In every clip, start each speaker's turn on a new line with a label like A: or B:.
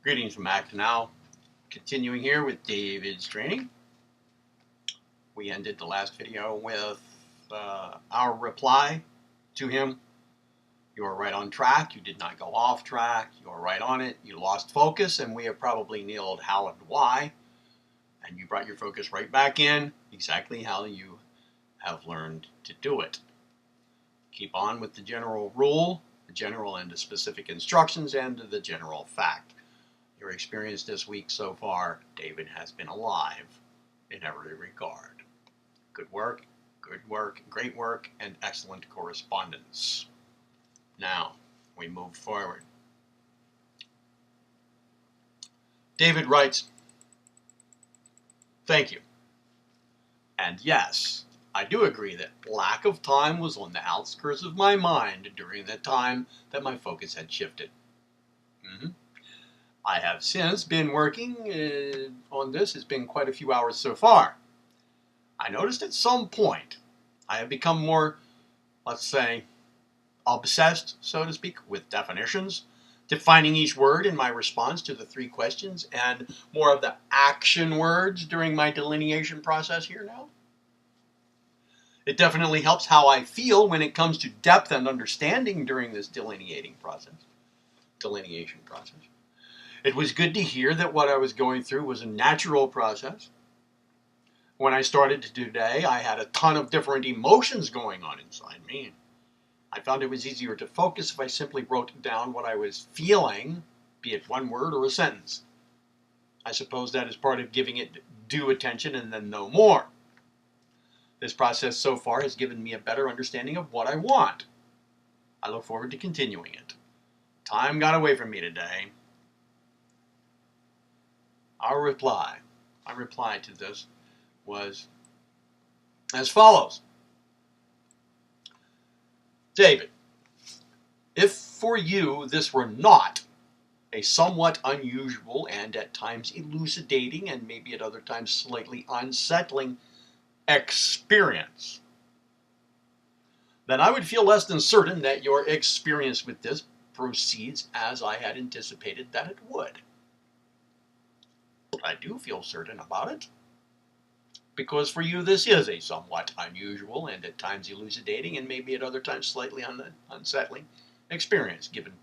A: Greetings from Act Now. Continuing here with David's training. We ended the last video with our reply to him. You are right on track. You did not go off track. You are right on it. You lost focus, and we have probably nailed how and why. And you brought your focus right back in, exactly how you have learned to do it. Keep on with the general rule, the general and the specific instructions, and the general fact. Your experience this week so far, David has been alive in every regard. Good work, great work, and excellent correspondence. Now, we move forward. David writes, "Thank you. And yes, I do agree that lack of time was on the outskirts of my mind during the time that my focus had shifted. I have since been working on this. It's been quite a few hours so far. I noticed at some point I have become more, let's say, obsessed, so to speak, with definitions, defining each word in my response to the 3 questions, and more of the action words during my delineation process here now. It definitely helps how I feel when it comes to depth and understanding during this delineation process. It was good to hear that what I was going through was a natural process. When I started today, I had a ton of different emotions going on inside me. I found it was easier to focus if I simply wrote down what I was feeling, be it one word or a sentence. I suppose that is part of giving it due attention and then no more. This process so far has given me a better understanding of what I want. I look forward to continuing it. Time got away from me today." My reply to this was as follows. "David, if for you this were not a somewhat unusual and at times elucidating and maybe at other times slightly unsettling experience, then I would feel less than certain that your experience with this proceeds as I had anticipated that it would. I do feel certain about it, because for you this is a somewhat unusual and at times elucidating and maybe at other times slightly unsettling experience, given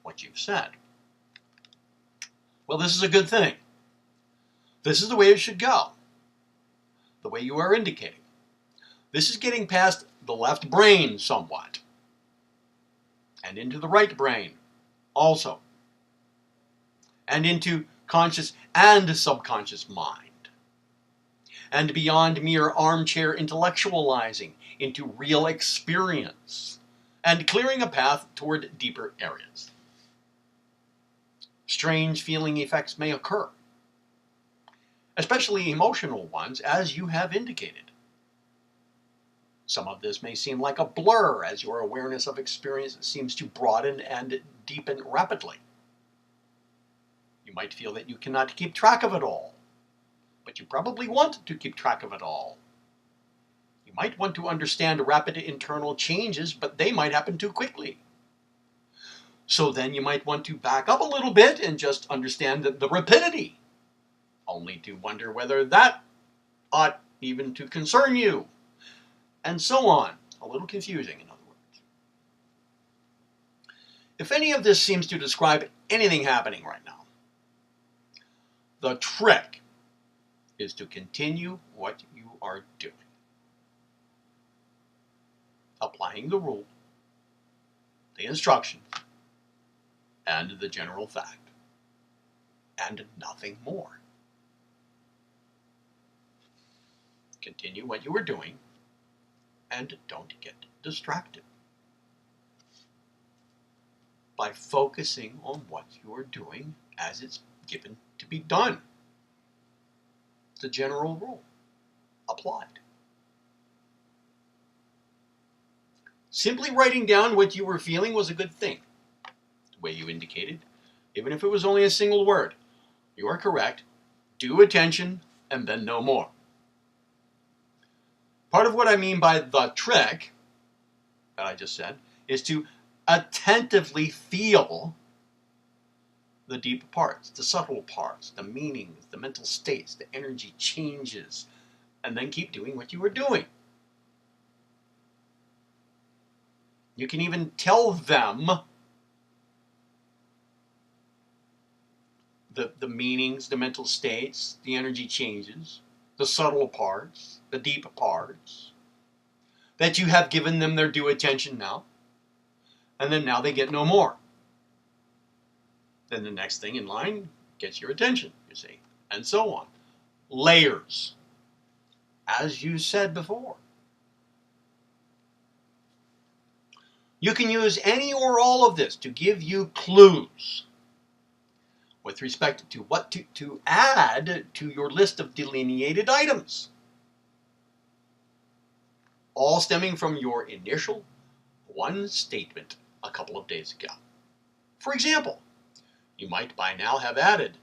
A: what you've said. Well, this is a good thing. This is the way it should go, the way you are indicating. This is getting past the left brain somewhat, and into the right brain also, and into conscious and subconscious mind, and beyond mere armchair intellectualizing into real experience, and clearing a path toward deeper areas. Strange feeling effects may occur, especially emotional ones, as you have indicated. Some of this may seem like a blur as your awareness of experience seems to broaden and deepen rapidly. You might feel that you cannot keep track of it all, but you probably want to keep track of it all. You might want to understand rapid internal changes, but they might happen too quickly. So then you might want to back up a little bit and just understand the rapidity, only to wonder whether that ought even to concern you, and so on. A little confusing, in other words. If any of this seems to describe anything happening right now, the trick is to continue what you are doing. Applying the rule, the instruction, and the general fact, and nothing more. Continue what you are doing, and don't get distracted. By focusing on what you are doing as it's given to be done. The general rule applied. Simply writing down what you were feeling was a good thing, the way you indicated, even if it was only a single word. You are correct. Due attention, and then no more. Part of what I mean by the trick that I just said is to attentively feel the deep parts, the subtle parts, the meanings, the mental states, the energy changes, and then keep doing what you were doing. You can even tell them the meanings, the mental states, the energy changes, the subtle parts, the deep parts, that you have given them their due attention now, and then now they get no more. Then the next thing in line gets your attention, you see, and so on. Layers, as you said before. You can use any or all of this to give you clues with respect to what to add to your list of delineated items, all stemming from your initial one statement a couple of days ago. For example, you might by now have added,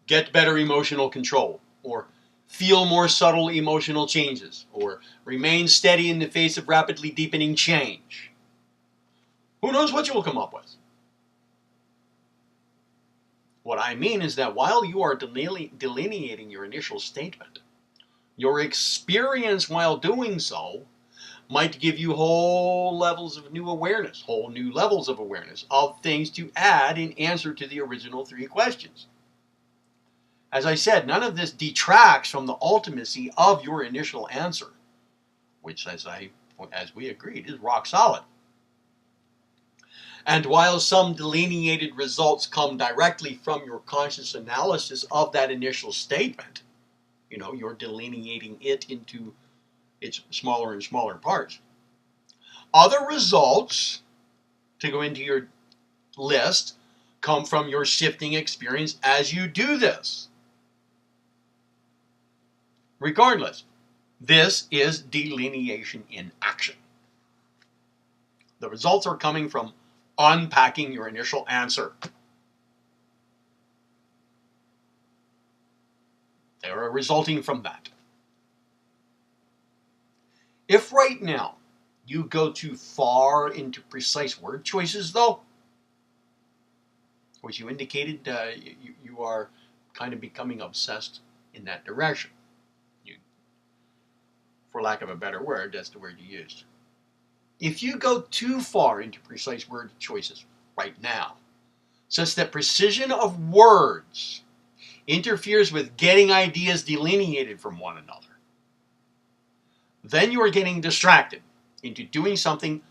A: get better emotional control, or feel more subtle emotional changes, or remain steady in the face of rapidly deepening change. Who knows what you will come up with? What I mean is that while you are delineating your initial statement, your experience while doing so might give you whole new levels of awareness of things to add in answer to the original three questions. As I said, none of this detracts from the ultimacy of your initial answer, which, as we agreed, is rock solid. And while some delineated results come directly from your conscious analysis of that initial statement, you're delineating it into its smaller and smaller parts. Other results to go into your list come from your shifting experience as you do this. Regardless, this is delineation in action. The results are coming from unpacking your initial answer. They are resulting from that. If right now you go too far into precise word choices, though, which you indicated you are kind of becoming obsessed in that direction. For lack of a better word, that's the word you used. If you go too far into precise word choices right now, such that precision of words interferes with getting ideas delineated from one another, then you are getting distracted into doing something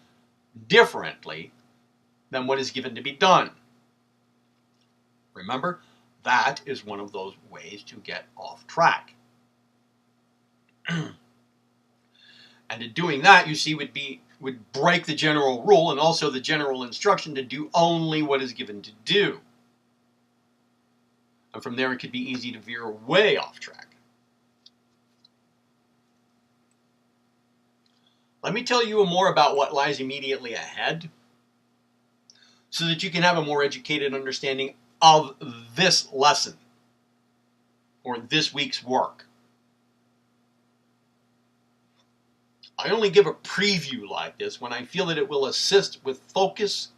A: differently than what is given to be done. Remember, that is one of those ways to get off track. And in doing that, you see, would break the general rule and also the general instruction to do only what is given to do. And from there, it could be easy to veer way off track. Let me tell you more about what lies immediately ahead so that you can have a more educated understanding of this lesson or this week's work. I only give a preview like this when I feel that it will assist with focus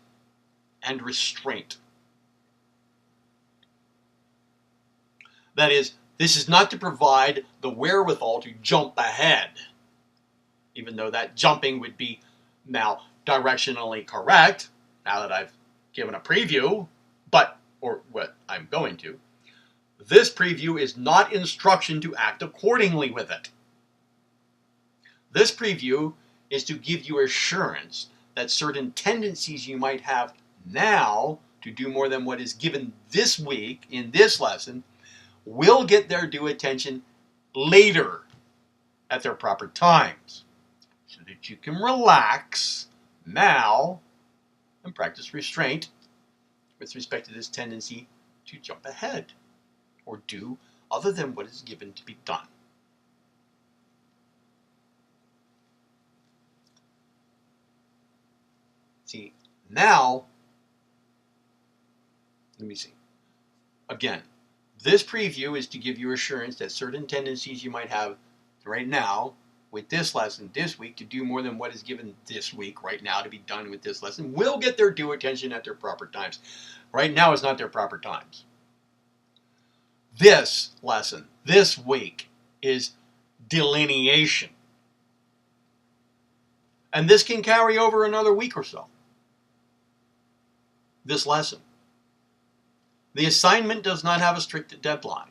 A: and restraint. That is, this is not to provide the wherewithal to jump ahead, even though that jumping would be now directionally correct, now that I've given a preview, or what I'm going to. This preview is not instruction to act accordingly with it. This preview is to give you assurance that certain tendencies you might have now to do more than what is given this week in this lesson will get their due attention later at their proper times, so that you can relax now and practice restraint with respect to this tendency to jump ahead or do other than what is given to be done. See, now, let me see. Again, this preview is to give you assurance that certain tendencies you might have right now with this lesson this week to do more than what is given this week right now to be done with this lesson will get their due attention at their proper times. Right now is not their proper times. This lesson, this week, is delineation. And this can carry over another week or so. This lesson. The assignment does not have a strict deadline.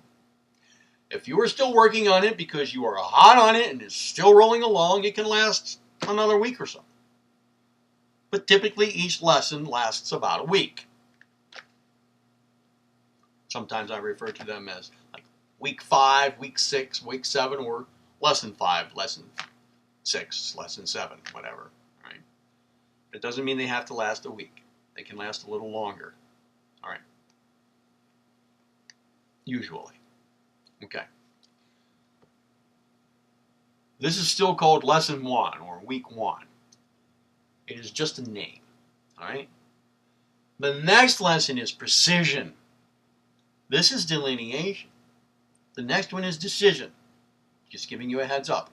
A: If you are still working on it because you are hot on it and it's still rolling along, it can last another week or so. But typically each lesson lasts about a week. Sometimes I refer to them as like week 5, week 6, week 7, or lesson 5, lesson 6, lesson 7, whatever. Right? It doesn't mean they have to last a week. They can last a little longer. All right. Usually. Okay. This is still called lesson 1 or week 1. It is just a name. All right. The next lesson is precision. This is delineation. The next one is decision. Just giving you a heads up.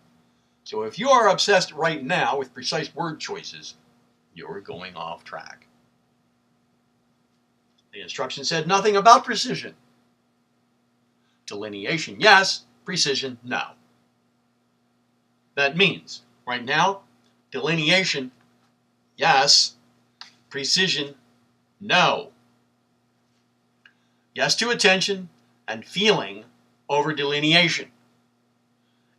A: So if you are obsessed right now with precise word choices, you're going off track. The instruction said nothing about precision. Delineation, yes. Precision, no. That means, right now, delineation, yes. Precision, no. Yes to attention and feeling over delineation.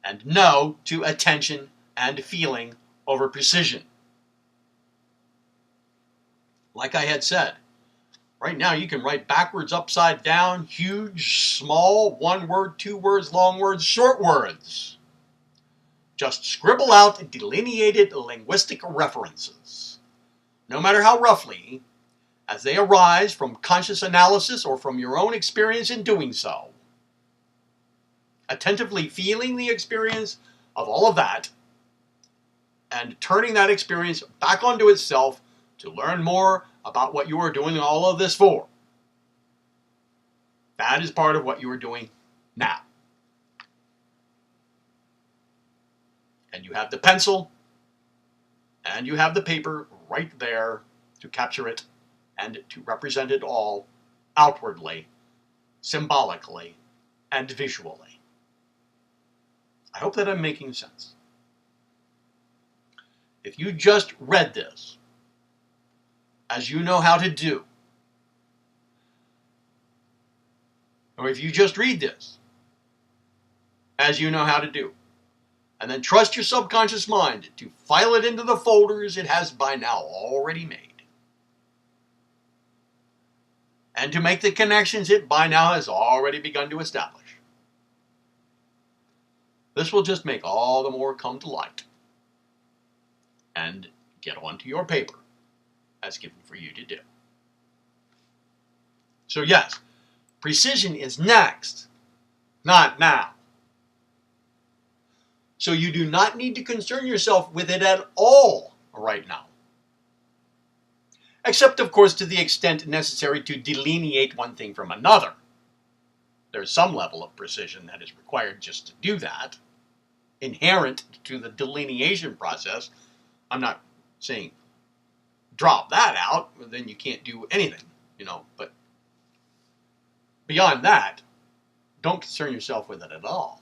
A: And no to attention and feeling over precision. Like I had said, right now you can write backwards, upside down, huge, small, 1 word, 2 words, long words, short words. Just scribble out delineated linguistic references, no matter how roughly, as they arise from conscious analysis or from your own experience in doing so. Attentively feeling the experience of all of that and turning that experience back onto itself to learn more about what you are doing all of this for. That is part of what you are doing now. And you have the pencil and you have the paper right there to capture it and to represent it all outwardly, symbolically, and visually. I hope that I'm making sense. If you just read this, as you know how to do, or if you just read this, as you know how to do, and then trust your subconscious mind to file it into the folders it has by now already made, and to make the connections it by now has already begun to establish, this will just make all the more come to light and get onto your paper as given for you to do. So yes, precision is next, not now. So you do not need to concern yourself with it at all right now. Except, of course, to the extent necessary to delineate one thing from another. There's some level of precision that is required just to do that, inherent to the delineation process. I'm not saying drop that out, then you can't do anything, but beyond that, don't concern yourself with it at all.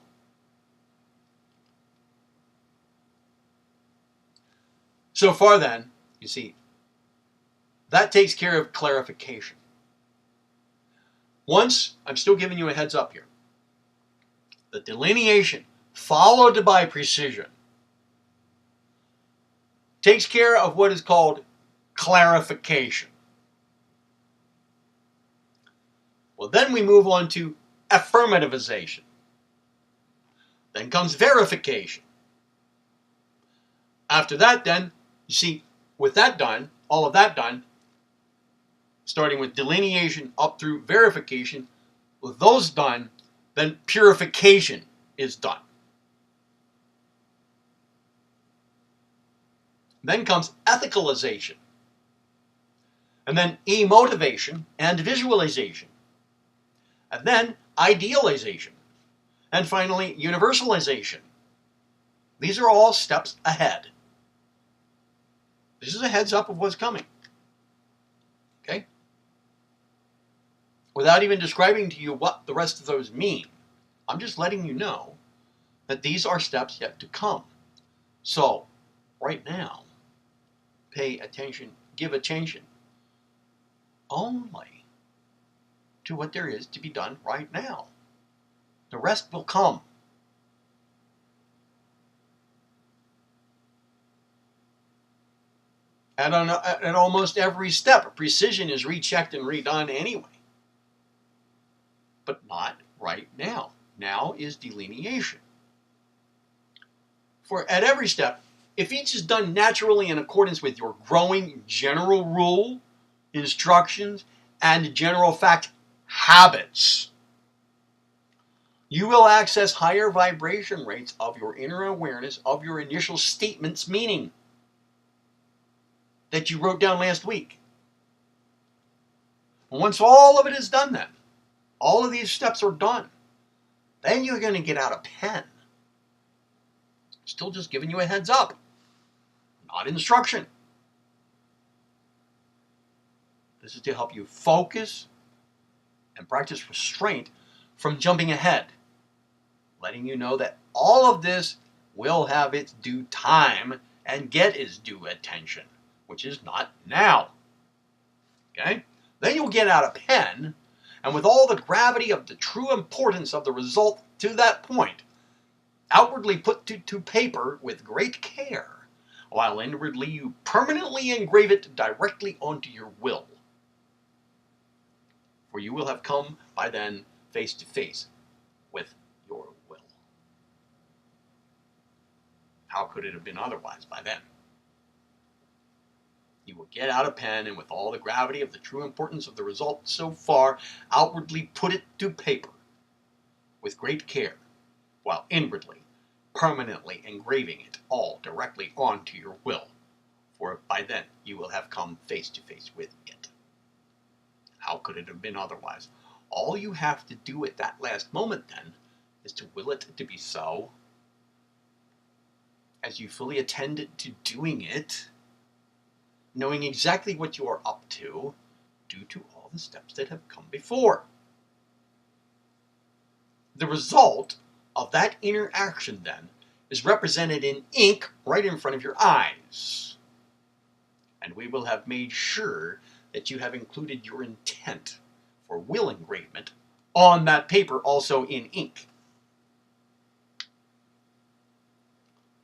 A: So far then, you see, that takes care of clarification. Once, I'm still giving you a heads up here, the delineation followed by precision takes care of what is called clarification. Well, then we move on to affirmativization. Then comes verification. After that, then, you see, with that done, all of that done, starting with delineation up through verification, with those done, then purification is done. Then comes ethicalization, and then emotivation and visualization, and then idealization, and finally universalization. These are all steps ahead. This is a heads up of what's coming. Okay? Without even describing to you what the rest of those mean, I'm just letting you know that these are steps yet to come. So, right now, pay attention, give attention only to what there is to be done right now. The rest will come. And at almost every step, precision is rechecked and redone anyway. But not right now. Now is delineation. For at every step, if each is done naturally in accordance with your growing general rule, instructions, and general fact habits, you will access higher vibration rates of your inner awareness of your initial statement's meaning that you wrote down last week. And once all of it is done then, all of these steps are done, then you're going to get out a pen. Still just giving you a heads up, not instruction. This is to help you focus and practice restraint from jumping ahead, letting you know that all of this will have its due time and get its due attention, which is not now. Okay? Then you'll get out a pen, and with all the gravity of the true importance of the result to that point, outwardly put to paper with great care, while inwardly you permanently engrave it directly onto your will. For you will have come by then face to face with your will. How could it have been otherwise by then? You will get out a pen, and with all the gravity of the true importance of the result so far, outwardly put it to paper with great care, while inwardly, permanently engraving it all directly onto your will, for by then you will have come face to face with it. How could it have been otherwise? All you have to do at that last moment then is to will it to be so. As you fully attend to doing it, knowing exactly what you are up to, due to all the steps that have come before. The result of that inner action, then, is represented in ink right in front of your eyes. And we will have made sure that you have included your intent for will engravement on that paper, also in ink.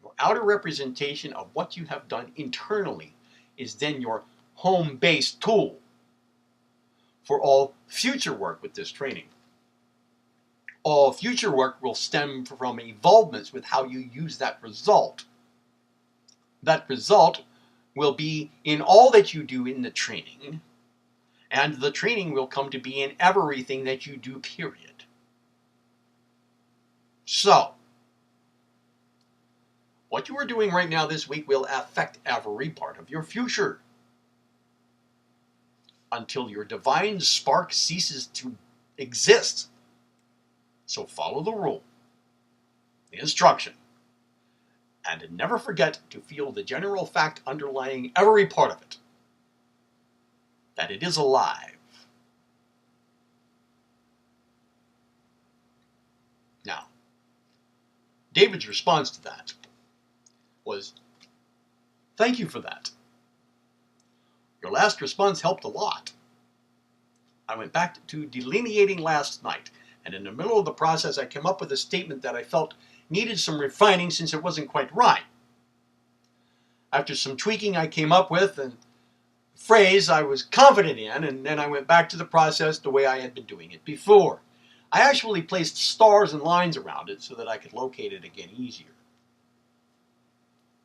A: Your outer representation of what you have done internally is then your home-based tool for all future work with this training. All future work will stem from evolvements with how you use that result. That result will be in all that you do in the training, and the training will come to be in everything that you do, period. So, what you are doing right now this week will affect every part of your future until your divine spark ceases to exist. So follow the rule, the instruction, and never forget to feel the general fact underlying every part of it, that it is alive. Now, David's response to that was, "Thank you for that. Your last response helped a lot. I went back to delineating last night, and in the middle of the process I came up with a statement that I felt needed some refining since it wasn't quite right. After some tweaking I came up with a phrase I was confident in, and then I went back to the process the way I had been doing it before. I actually placed stars and lines around it so that I could locate it again easier.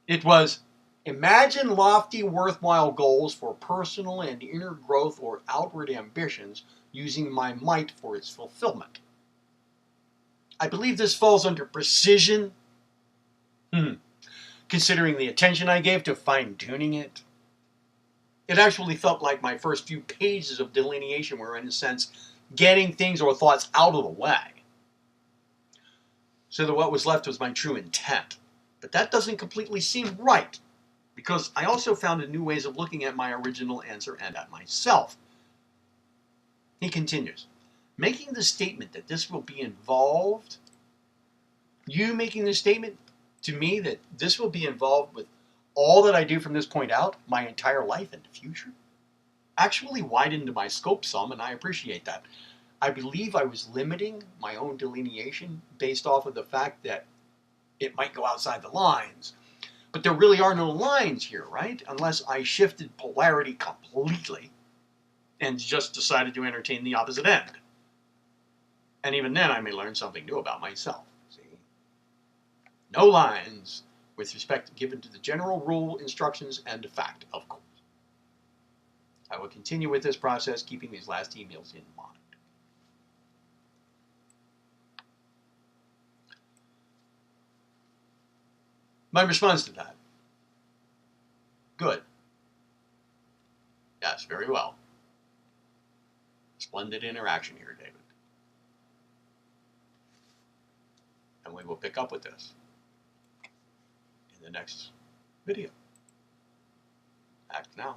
A: It was, imagine lofty, worthwhile goals for personal and inner growth or outward ambitions, using my might for its fulfillment. I believe this falls under precision, considering the attention I gave to fine-tuning it. It actually felt like my first few pages of delineation were, in a sense, getting things or thoughts out of the way, so that what was left was my true intent, But that doesn't completely seem right, because I also found new ways of looking at my original answer and at myself. He continues, making the statement that this will be involved, you making the statement to me that this will be involved with all that I do from this point out, my entire life and the future, actually widened my scope some, and I appreciate that. I believe I was limiting my own delineation based off of the fact that it might go outside the lines. But there really are no lines here, right? Unless I shifted polarity completely and just decided to entertain the opposite end. And even then, I may learn something new about myself. See? No lines with respect given to the general rule, instructions, and the fact, of course. I will continue with this process, keeping these last emails in mind. My response to that. Good. Yes, very well. Splendid interaction here, David. And we will pick up with this in the next video. Act now.